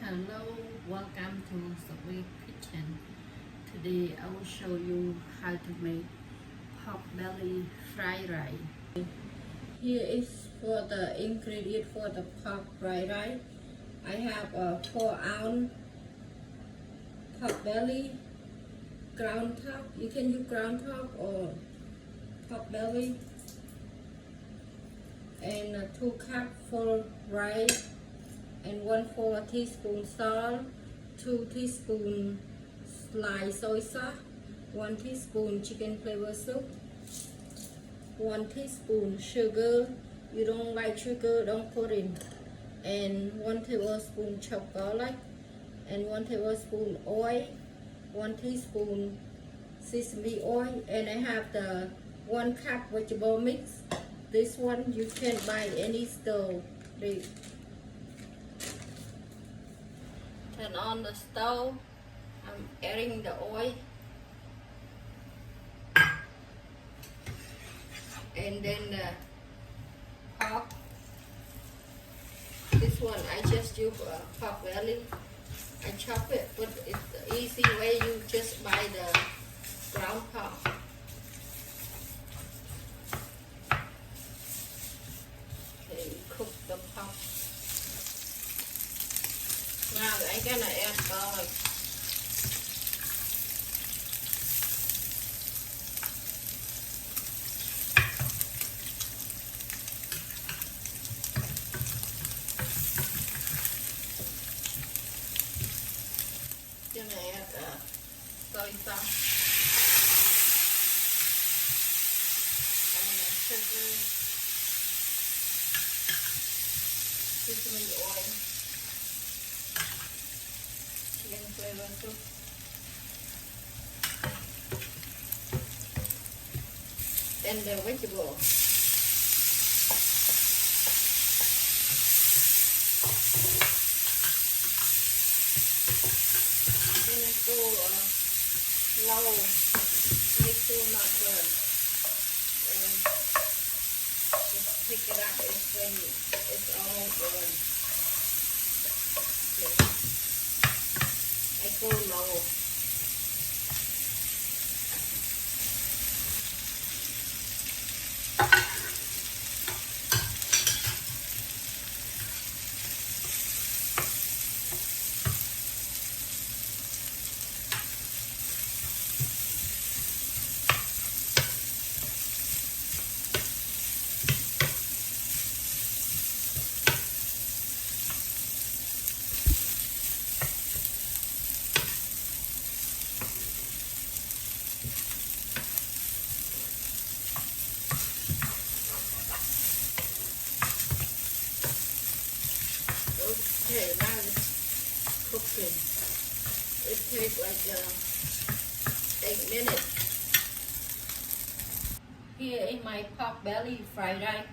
Hello, welcome to Sesame Kitchen. Today I will show you how to make pork belly fried rice. Here is for the ingredient for the pork fried rice. I have a 4-ounce pork belly, ground top. You can use ground top or pork belly, and 2 cups for rice, and 1/4 teaspoon salt, 2 teaspoon light soy sauce, 1 teaspoon chicken flavor soup, 1 teaspoon sugar. You don't like sugar, don't put in, and 1 tablespoon chopped garlic, and 1 tablespoon oil, 1 teaspoon sesame oil, and I have the 1 cup vegetable mix. This one you can buy any store. Turn on the stove. I'm adding the oil, and then the pork. This one I just use pork belly. I chop it, but it's the easy way. You just buy the ground pork. Okay, cook the pork. Now I'm gonna add garlic. Gonna add soy sauce and sugar, sesame oil, chicken flavor soup, and the vegetable. Then I go low, make sure not burn, and just pick it up when it's almost done. Okay. I go low. Okay, now it's cooking. It takes like 8 minutes. Here is my pork belly fried rice.